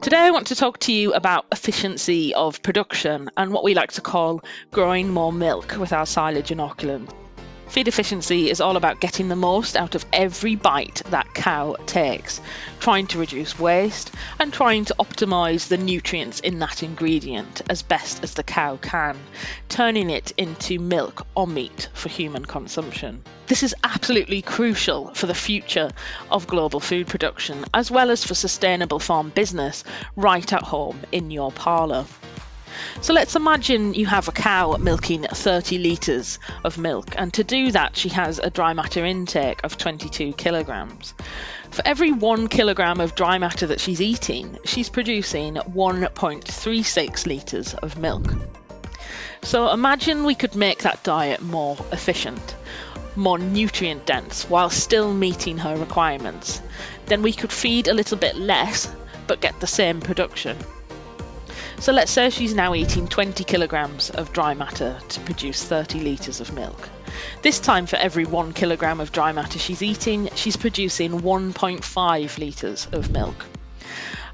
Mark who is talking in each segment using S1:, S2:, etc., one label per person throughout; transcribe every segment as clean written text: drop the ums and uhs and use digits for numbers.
S1: Today I want to talk to you about efficiency of production and what we like to call growing more milk with our silage inoculant. Feed efficiency is all about getting the most out of every bite that cow takes, trying to reduce waste and trying to optimise the nutrients in that ingredient as best as the cow can, turning it into milk or meat for human consumption. This is absolutely crucial for the future of global food production, as well as for sustainable farm business right at home in your parlour. So let's imagine you have a cow milking 30 litres of milk, and to do that she has a dry matter intake of 22 kilograms. For every 1 kilogram of dry matter that she's eating, she's producing 1.36 litres of milk. So imagine we could make that diet more efficient, more nutrient dense, while still meeting her requirements. Then we could feed a little bit less, but get the same production. So let's say she's now eating 20 kilograms of dry matter to produce 30 litres of milk. This time, for every 1 kilogram of dry matter she's eating, she's producing 1.5 litres of milk.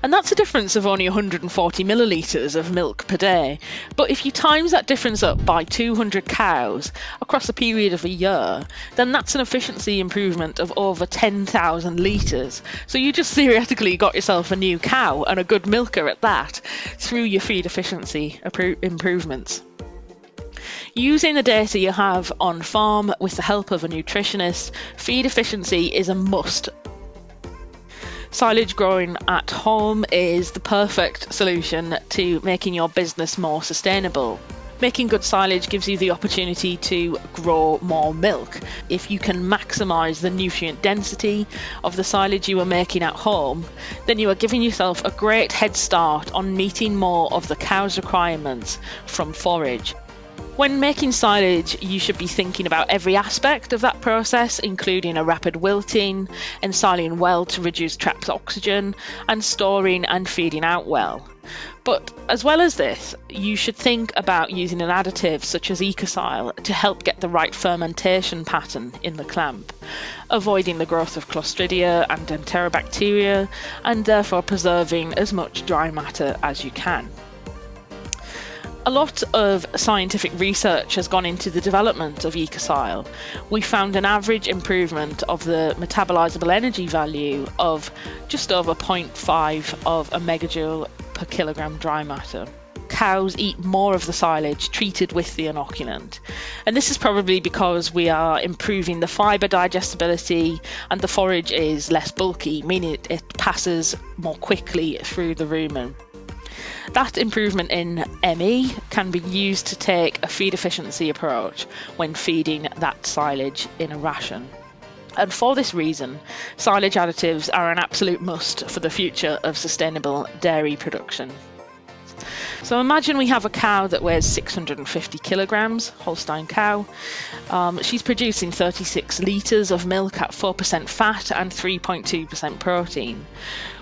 S1: And that's a difference of only 140 millilitres of milk per day. But if you times that difference up by 200 cows across a period of a year, then that's an efficiency improvement of over 10,000 litres. So you just theoretically got yourself a new cow, and a good milker at that, through your feed efficiency improvements. Using the data you have on farm with the help of a nutritionist, feed efficiency is a must. Silage growing at home is the perfect solution to making your business more sustainable. Making good silage gives you the opportunity to grow more milk. If you can maximise the nutrient density of the silage you are making at home, then you are giving yourself a great head start on meeting more of the cow's requirements from forage. When making silage, you should be thinking about every aspect of that process, including a rapid wilting, ensiling well to reduce trapped oxygen, and storing and feeding out well. But as well as this, you should think about using an additive such as Ecosyl to help get the right fermentation pattern in the clamp, avoiding the growth of Clostridia and Enterobacteria, and therefore preserving as much dry matter as you can. A lot of scientific research has gone into the development of Ecosyl. We found an average improvement of the metabolizable energy value of just over 0.5 of a megajoule per kilogram dry matter. Cows eat more of the silage treated with the inoculant, and this is probably because we are improving the fibre digestibility and the forage is less bulky, meaning it passes more quickly through the rumen. That improvement in ME can be used to take a feed efficiency approach when feeding that silage in a ration. And for this reason, silage additives are an absolute must for the future of sustainable dairy production. So imagine we have a cow that weighs 650 kilograms, Holstein cow. She's producing 36 litres of milk at 4% fat and 3.2% protein.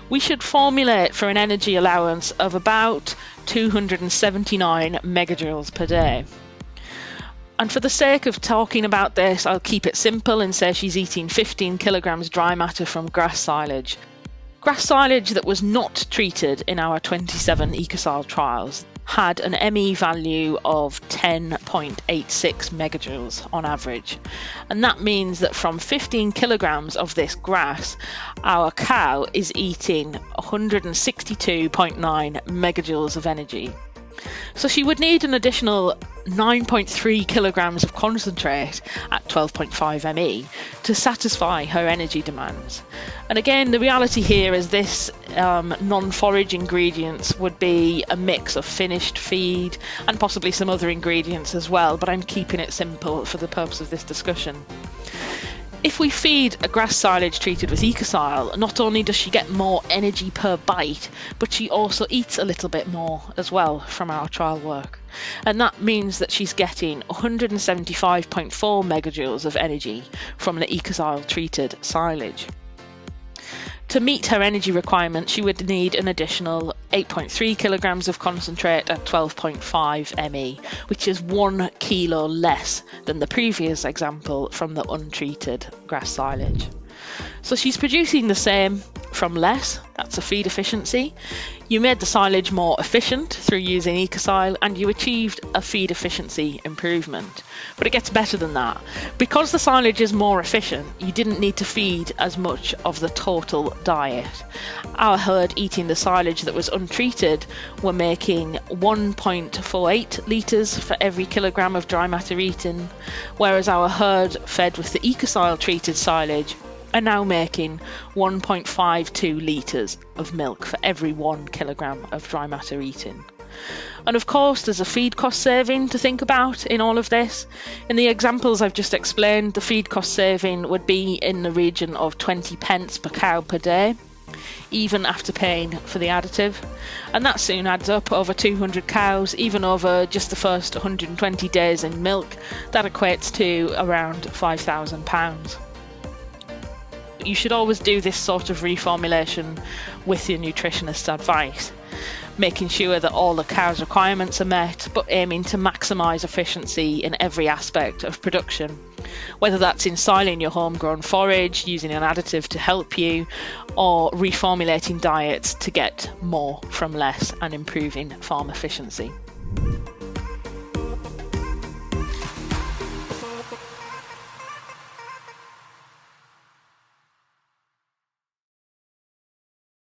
S1: We should formulate for an energy allowance of about 279 megajoules per day. And for the sake of talking about this, I'll keep it simple and say she's eating 15 kilograms dry matter from grass silage. Grass silage that was not treated in our 27 Ecosyl trials had an ME value of 10.86 megajoules on average. And that means that from 15 kilograms of this grass, our cow is eating 162.9 megajoules of energy. So she would need an additional 9.3 kilograms of concentrate at 12.5 ME to satisfy her energy demands. And again, the reality here is this non-forage ingredients would be a mix of finished feed and possibly some other ingredients as well, but I'm keeping it simple for the purpose of this discussion. If we feed a grass silage treated with Ecosyl, not only does she get more energy per bite, but she also eats a little bit more as well from our trial work. And that means that she's getting 175.4 megajoules of energy from the Ecosyl treated silage. To meet her energy requirement, she would need an additional 8.3 kilograms of concentrate at 12.5 ME, which is 1 kilo less than the previous example from the untreated grass silage. So she's producing the same from less, that's a feed efficiency. You made the silage more efficient through using Ecosyl, and you achieved a feed efficiency improvement. But it gets better than that. Because the silage is more efficient, you didn't need to feed as much of the total diet. Our herd eating the silage that was untreated were making 1.48 litres for every kilogram of dry matter eaten, whereas our herd fed with the Ecosyl treated silage are now making 1.52 litres of milk for every 1 kilogram of dry matter eaten. And of course, there's a feed cost saving to think about in all of this. In the examples I've just explained, the feed cost saving would be in the region of 20 pence per cow per day, even after paying for the additive. And that soon adds up over 200 cows, even over just the first 120 days in milk. That equates to around £5,000. You should always do this sort of reformulation with your nutritionist's advice, making sure that all the cow's requirements are met, but aiming to maximise efficiency in every aspect of production, whether that's in siling your homegrown forage, using an additive to help you, or reformulating diets to get more from less and improving farm efficiency.